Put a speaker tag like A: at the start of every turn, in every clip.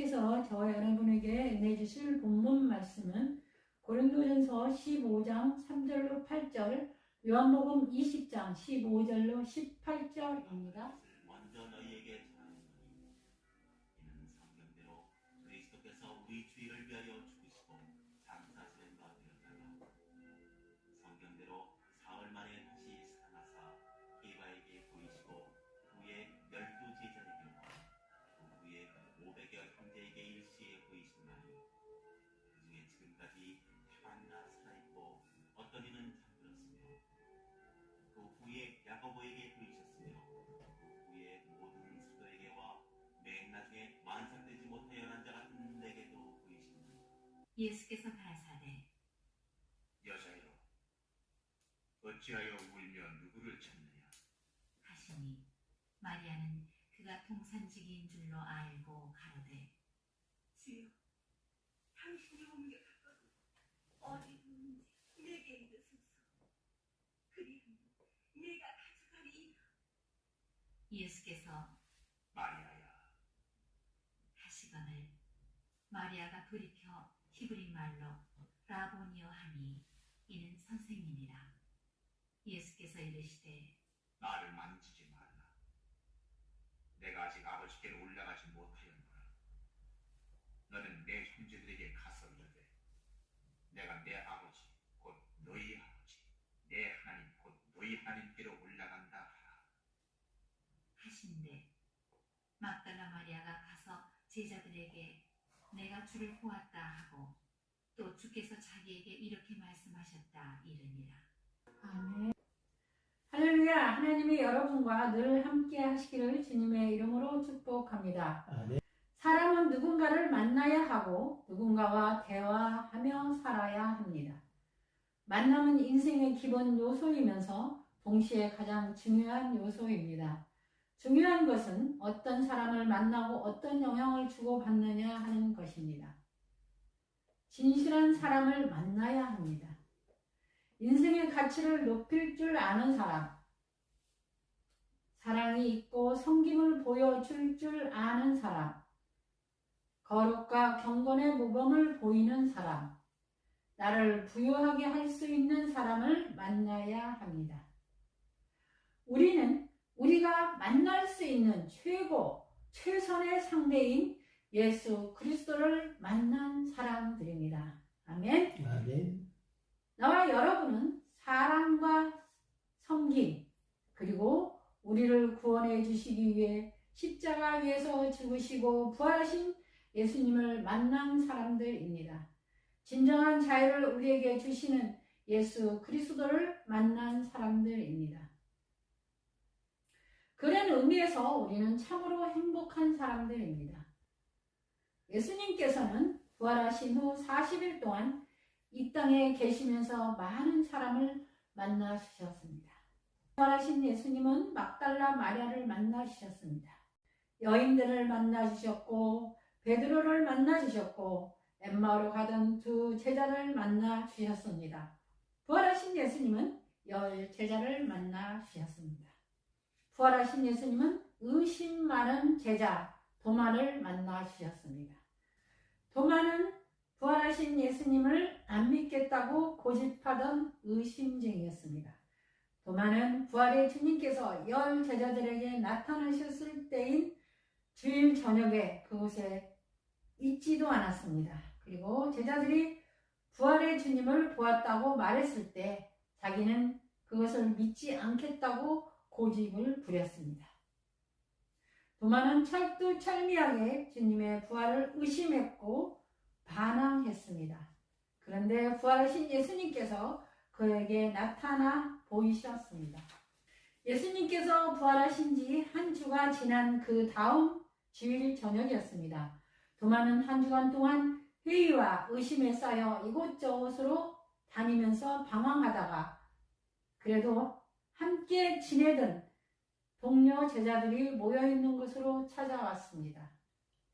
A: 하나님께서 저와 여러분에게 은혜 주실 본문 말씀은 고린도전서 15장 3절로 8절, 요한복음 20장 15절로 18절입니다.
B: 먼저 너희에게 전하노니 이는 성경대로 그리스도께서 우리 주의를 위하여 죽으시고 장사하시는 바 되었다가 성경대로 사흘 만에 다시 살아나사 게바에게 보이시고 후에 12 제자에게와 그 후에 500여 형제에게 일시에 보이신 날이 그 중에 지금까지 하나 살아있고 어떤 이는 잠들었으며 그 후에 야고보에게 보이셨으며 그 후에 모든 사도에게와 맨 나중에 완성되지 못하여 난 자 같은 내게도 보이시니
C: 예수께서 가라사대
D: 여자여, 어찌하여 울며 누구를 찾느냐?
C: 하시니 마리아는 그가 통산직인 줄로 알고 가로되
E: 주여, 당신이 옮겨갔거든 어디 있는지 내게 이르소서. 그리하면 내가 가져가리이다.
C: 예수께서
D: 마리아야.
C: 하시거늘 마리아가 돌이켜 히브리 말로 라보니어 하니 이는 선생님이라. 예수께서 이르시되
D: 나를 만지지 말라. 내가 아직 아버지께로 올라가지 못하였노라. 너는 내 형제들에게 가서 이르되 내가 내 아버지 곧 너희 아버지 내 하나님 곧 너희 하나님께로 올라간다 하라.
C: 하신대 막달라 마리아가 가서 제자들에게 내가 주를 보았다 하고 또 주께서 자기에게 이렇게 말씀하셨다 이르니라.
A: 아멘. 할렐루야. 하나님이 여러분과 늘 함께 하시기를 주님의 이름으로 축복합니다.
F: 아멘.
A: 사람은 누군가를 만나야 하고 누군가와 대화하며 살아야 합니다. 만남은 인생의 기본 요소이면서 동시에 가장 중요한 요소입니다. 중요한 것은 어떤 사람을 만나고 어떤 영향을 주고받느냐 하는 것입니다. 진실한 사람을 만나야 합니다. 인생의 가치를 높일 줄 아는 사람, 사랑이 있고 섬김을 보여줄 줄 아는 사람, 거룩과 경건의 모범을 보이는 사람, 나를 부유하게 할 수 있는 사람을 만나야 합니다. 우리는 우리가 만날 수 있는 최선의 상대인 예수 그리스도를 만난 사람들입니다. 아멘.
F: 아멘.
A: 나와 여러분은 사랑과 섬김, 그리고 우리를 구원해 주시기 위해 십자가 위에서 죽으시고 부활하신 예수님을 만난 사람들입니다. 진정한 자유를 우리에게 주시는 예수 그리스도를 만난 사람들입니다. 그런 의미에서 우리는 참으로 행복한 사람들입니다. 예수님께서는 부활하신 후 40일 동안 이 땅에 계시면서 많은 사람을 만나주셨습니다. 부활하신 예수님은 막달라 마리아를 만나주셨습니다. 여인들을 만나주셨고 베드로를 만나주셨고 엠마오로 가던 두 제자를 만나주셨습니다. 부활하신 예수님은 10 제자를 만나주셨습니다. 부활하신 예수님은 의심 많은 제자 도마를 만나주셨습니다. 도마는 부활하신 예수님을 안 믿겠다고 고집하던 의심쟁이였습니다. 도마는 부활의 주님께서 10 제자들에게 나타나셨을 때인 주일 저녁에 그곳에 있지도 않았습니다. 그리고 제자들이 부활의 주님을 보았다고 말했을 때 자기는 그것을 믿지 않겠다고 고집을 부렸습니다. 도마는 철두철미하게 주님의 부활을 의심했고 반항했습니다. 그런데 부활하신 예수님께서 그에게 나타나 보이셨습니다. 예수님께서 부활하신 지 한 주가 지난 그 다음 주일 저녁이었습니다. 도마는 한 주간 동안 회의와 의심에 쌓여 이곳저곳으로 다니면서 방황하다가 그래도 함께 지내던 동료 제자들이 모여있는 곳으로 찾아왔습니다.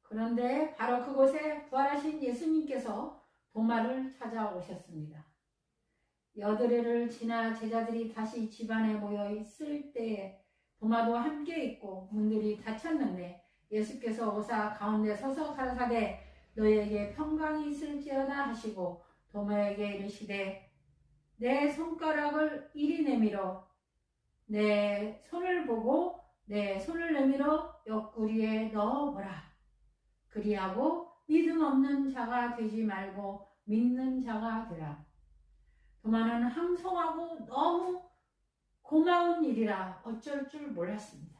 A: 그런데 바로 그곳에 부활하신 예수님께서 도마를 찾아오셨습니다. 여드레를 지나 제자들이 다시 집안에 모여 있을 때에 도마도 함께 있고 문들이 닫혔는데 예수께서 오사 가운데 서서 가라사대 너희에게 평강이 있을지어다 하시고 도마에게 이르시되 내 손가락을 이리 내밀어 내 손을 보고 내 손을 내밀어 옆구리에 넣어보라. 그리하고 믿음 없는 자가 되지 말고 믿는 자가 되라. 도마는 항송하고 너무 고마운 일이라 어쩔 줄 몰랐습니다.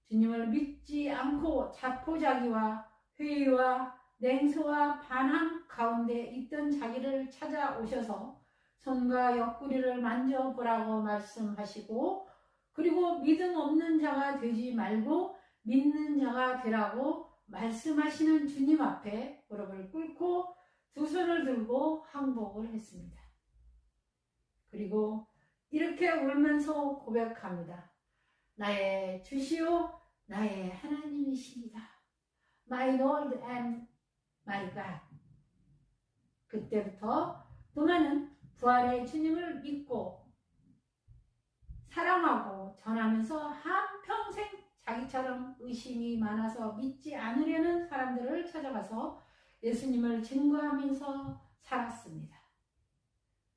A: 주님을 믿지 않고 자포자기와 회의와 냉소와 반항 가운데 있던 자기를 찾아오셔서 손과 옆구리를 만져보라고 말씀하시고 그리고 믿음 없는 자가 되지 말고 믿는 자가 되라고 말씀하시는 주님 앞에 무릎을 꿇고 두 손을 들고 항복을 했습니다. 그리고 이렇게 울면서 고백합니다. 나의 주시오 나의 하나님이십니다. My Lord and my God. 그때부터 도마는 부활의 주님을 믿고 사랑하고 전하면서 한평생 자기처럼 의심이 많아서 믿지 않으려는 사람들을 찾아가서 예수님을 증거하면서 살았습니다.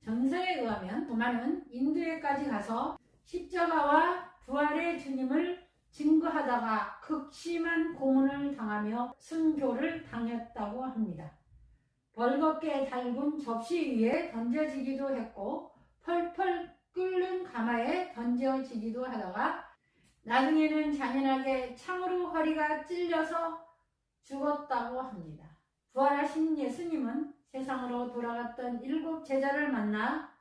A: 전설에 의하면 도마는 인도에까지 가서 십자가와 부활의 주님을 증거하다가 극심한 고문을 당하며 순교를 당했다고 합니다. 벌겋게 달군 접시 위에 던져지기도 했고 펄펄 끓는 가마에 던져지기도 하다가 나중에는 잔인하게 창으로 허리가 찔려서 죽었다고 합니다. 부활하신 예수님은 세상으로 돌아갔던 7 제자를 만나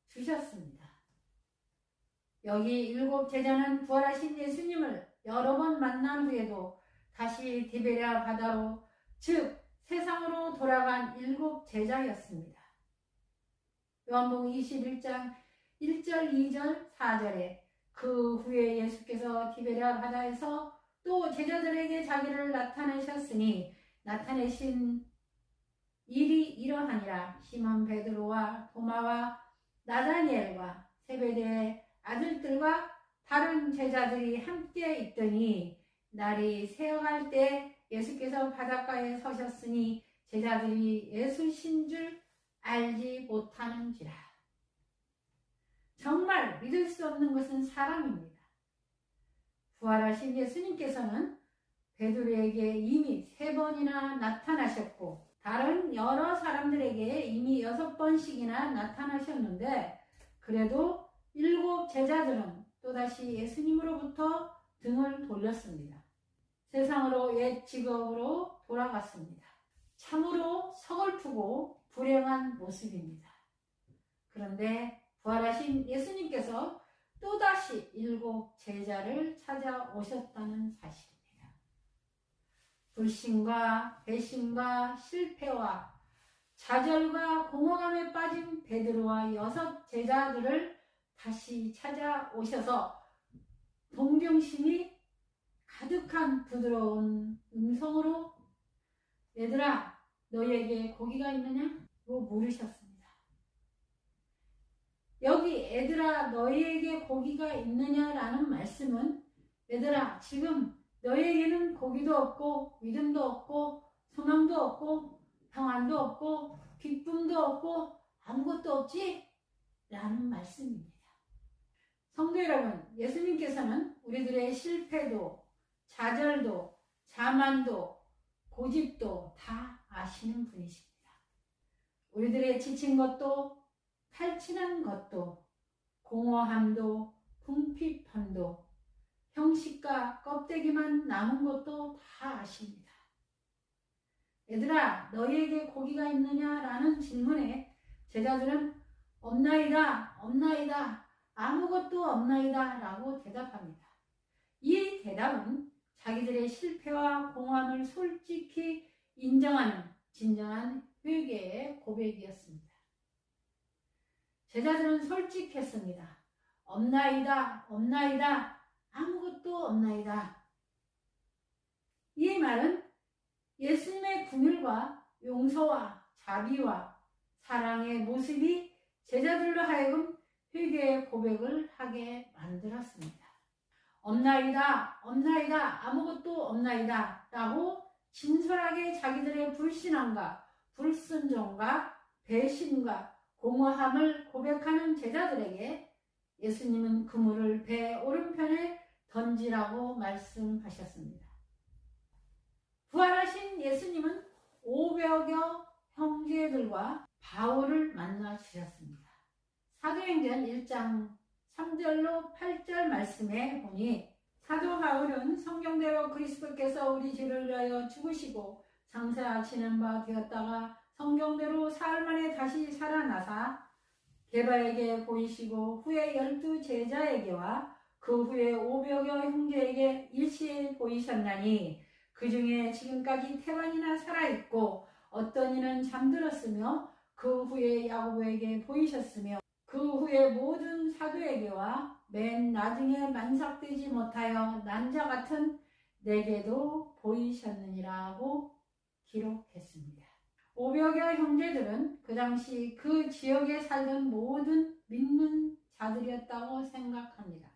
A: 주셨습니다. 여기 7 제자는 부활하신 예수님을 여러 번 만난 후에도 다시 디베랴 바다로 즉 세상으로 돌아간 7 제자였습니다. 요한복음 21장 1절, 2절, 4절에 그 후에 예수께서 디베랴 바다에서 또 제자들에게 자기를 나타내셨으니 나타내신 일이 이러하니라. 시몬 베드로와 도마와 나다니엘과 세베대의 아들들과 다른 제자들이 함께 있더니 날이 새어갈 때 예수께서 바닷가에 서셨으니 제자들이 예수신 줄 알지 못하는지라. 정말 믿을 수 없는 것은 사람입니다. 부활하신 예수님께서는 베드로에게 이미 3번이나 나타나셨고 다른 여러 사람들에게 이미 6번씩이나 나타나셨는데 그래도 7 제자들은 또다시 예수님으로부터 등을 돌렸습니다. 세상으로 옛 직업으로 돌아갔습니다. 참으로 서글프고 불행한 모습입니다. 그런데 부활하신 예수님께서 또다시 7 제자를 찾아오셨다는 사실입니다. 불신과 배신과 실패와 좌절과 공허감에 빠진 베드로와 6 제자들을 다시 찾아오셔서 동정심이 가득한 부드러운 음성으로 얘들아 너희에게 고기가 있느냐? 고 물으셨습니다. 여기 애들아 너희에게 고기가 있느냐라는 말씀은 얘들아 지금 너희에게는 고기도 없고 믿음도 없고 소망도 없고 평안도 없고 기쁨도 없고 아무것도 없지? 라는 말씀입니다. 성도 여러분, 예수님께서는 우리들의 실패도 좌절도 자만도 고집도 다 아시는 분이십니다. 우리들의 지친 것도 탈진한 것도 공허함도 궁핍함도 형식과 껍데기만 남은 것도 다 아십니다. 얘들아 너희에게 고기가 있느냐라는 질문에 제자들은 없나이다 없나이다 아무것도 없나이다 라고 대답합니다. 이 대답은 자기들의 실패와 공허함을 솔직히 인정하는 진정한 회개의 고백이었습니다. 제자들은 솔직했습니다. 없나이다 없나이다 아무것도 없나이다. 이 말은 예수님의 긍휼과 용서와 자비와 사랑의 모습이 제자들로 하여금 회개의 고백을 하게 만들었습니다. 없나이다, 없나이다, 아무것도 없나이다 라고 진솔하게 자기들의 불신앙과 불순종과 배신과 공허함을 고백하는 제자들에게 예수님은 그물을 배 오른편에 던지라고 말씀하셨습니다. 부활하신 예수님은 500여 형제들과 바울을 만나 주셨습니다. 사도행전 1장 3절로 8절 말씀에 보니 사도 바울은 성경대로 그리스도께서 우리 주를 위하여 죽으시고 장사하시는 바 되었다가 성경대로 사흘 만에 다시 살아나사 게바에게 보이시고 후에 12 제자에게와 그 후에 500여 형제에게 일시에 보이셨나니 그 중에 지금까지 태반이나 살아있고 어떤 이는 잠들었으며 그 후에 야고보에게 보이셨으며 그 후에 모든 사도에게와 맨 나중에 만삭되지 못하여 난자 같은 내게도 보이셨느니라고 기록했습니다. 500여 형제들은 그 당시 그 지역에 살던 모든 믿는 자들이었다고 생각합니다.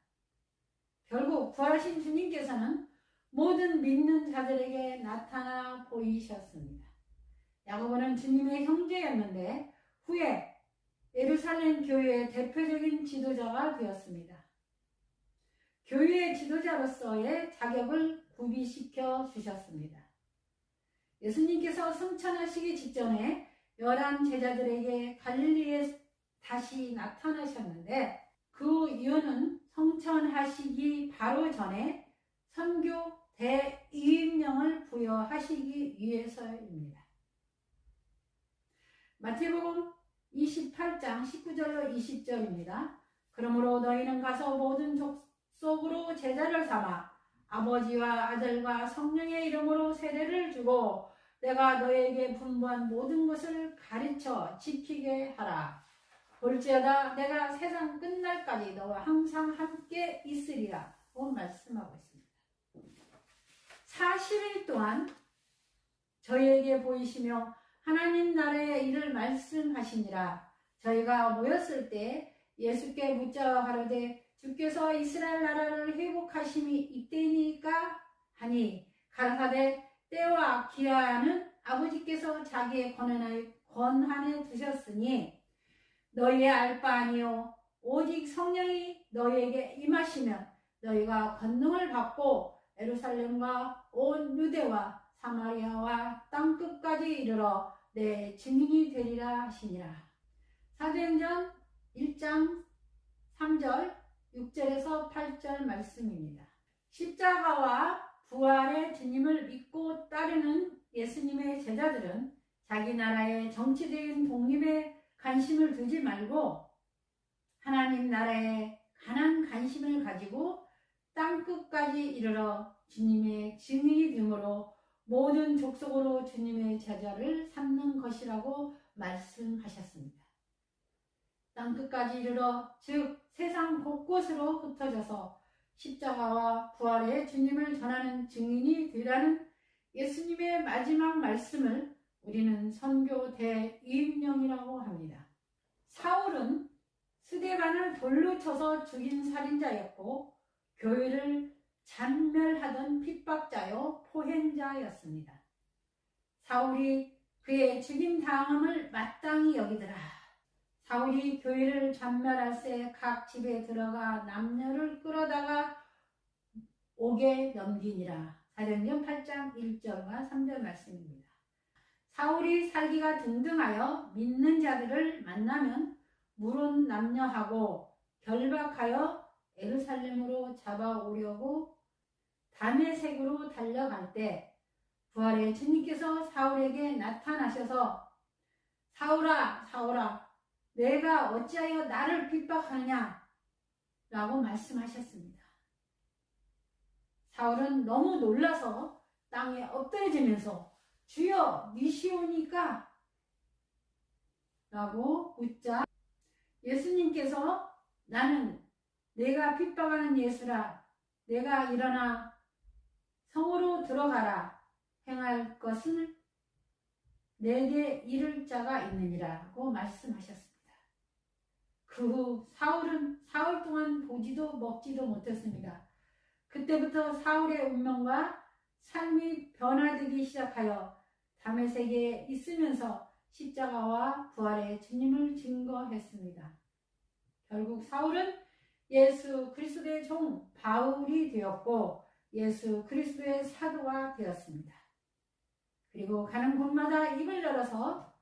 A: 결국 부활하신 주님께서는 모든 믿는 자들에게 나타나 보이셨습니다. 야고보는 주님의 형제였는데 후에 예루살렘 교회의 대표적인 지도자가 되었습니다. 교회의 지도자로서의 자격을 구비시켜 주셨습니다. 예수님께서 승천하시기 직전에 11 제자들에게 갈릴리에 다시 나타나셨는데 그 이유는 성천하시기 바로 전에 선교 대위임령을 부여하시기 위해서입니다. 마태복음 28장 19절로 20절입니다. 그러므로 너희는 가서 모든 족속으로 제자를 삼아 아버지와 아들과 성령의 이름으로 세례를 주고 내가 너희에게 분부한 모든 것을 가르쳐 지키게 하라. 볼지어다 내가 세상 끝날까지 너와 항상 함께 있으리라 고 말씀하고 있습니다. 40일 동안 저희에게 보이시며 하나님 나라의 일을 말씀하시니라. 저희가 모였을 때 예수께 묻자 가로되 주께서 이스라엘 나라를 회복하심이 이때이니까 하니 가라사대 때와 기한은 아버지께서 자기의 권한에 두셨으니 너희의 알 바 아니요 오직 성령이 너희에게 임하시면 너희가 권능을 받고 예루살렘과 온 유대와 사마리아와 땅끝까지 이르러 내 증인이 되리라 하시니라. 사도행전 1장 3절 6절에서 8절 말씀입니다. 십자가와 부활의 주님을 믿고 따르는 예수님의 제자들은 자기 나라의 정치적인 독립에 관심을 두지 말고 하나님 나라에 강한 관심을 가지고 땅끝까지 이르러 주님의 증인이 되므로 모든 족속으로 주님의 제자를 삼는 것이라고 말씀하셨습니다. 땅끝까지 이르러 즉 세상 곳곳으로 흩어져서 십자가와 부활의 주님을 전하는 증인이 되라는 예수님의 마지막 말씀을 우리는 선교 대위임령이라고 합니다. 사울은 스데반을 돌로 쳐서 죽인 살인자였고 교회를 잔멸하던 핍박자요 포행자였습니다. 사울이 그의 죽임 당함을 마땅히 여기더라. 사울이 교회를 잔멸할새 각 집에 들어가 남녀를 끌어다가 옥에 넘기니라. 사도행전 8장 1절과 3절 말씀입니다. 사울이 살기가 등등하여 믿는 자들을 만나면 물은 남녀하고 결박하여 예루살렘으로 잡아오려고 다메섹으로 달려갈 때 부활의 주님께서 사울에게 나타나셔서 사울아 사울아 내가 어찌하여 나를 핍박하느냐 라고 말씀하셨습니다. 사울은 너무 놀라서 땅에 엎드러지면서 주여 니시오니까 라고 묻자 예수님께서 나는 내가 핍박하는 예수라 내가 일어나 성으로 들어가라 행할 것은 내게 이를 자가 있느니라고 말씀하셨습니다. 그 후 사울은 사흘 동안 보지도 먹지도 못했습니다. 그때부터 사울의 운명과 삶이 변화되기 시작하여 다메섹에 있으면서 십자가와 부활의 주님을 증거했습니다. 결국 사울은 예수 그리스도의 종 바울이 되었고 예수 그리스도의 사도가 되었습니다. 그리고 가는 곳마다 입을 열어서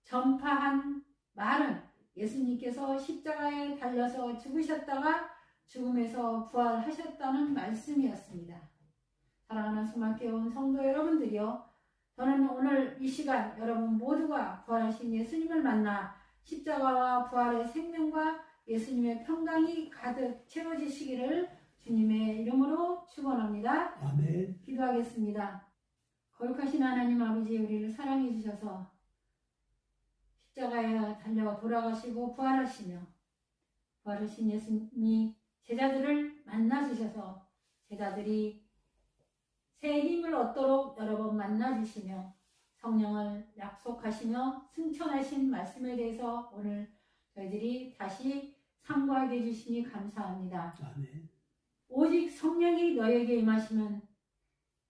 A: 전파한 말은 예수님께서 십자가에 달려서 죽으셨다가 죽음에서 부활하셨다는 말씀이었습니다. 사랑하는 수많게 온 성도 여러분들이요, 저는 오늘 이 시간 여러분 모두가 부활하신 예수님을 만나 십자가와 부활의 생명과 예수님의 평강이 가득 채워지시기를 주님의 이름으로 축원합니다.
F: 아멘.
A: 기도하겠습니다. 거룩하신 하나님 아버지, 우리를 사랑해 주셔서 십자가에 달려 돌아가시고 부활하시며 부활하신 예수님이 제자들을 만나 주셔서 제자들이 새 힘을 얻도록 여러 번 만나 주시며 성령을 약속하시며 승천하신 말씀에 대해서 오늘 저희들이 다시 상고하게 해주시니 감사합니다.
F: 아멘.
A: 오직 성령이 너에게 임하시면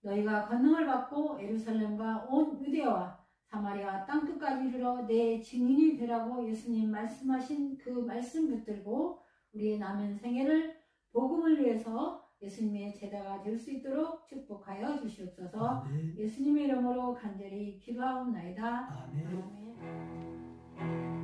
A: 너희가 권능을 받고 예루살렘과 온 유대와 사마리아 땅끝까지 이르러 내 증인이 되라고 예수님 말씀하신 그 말씀 붙들고 우리의 남은 생애를 복음을 위해서 예수님의 제자가 될 수 있도록 축복하여 주시옵소서.
F: 아멘.
A: 예수님의 이름으로 간절히 기도하옵나이다.
F: 아멘.
A: 아멘.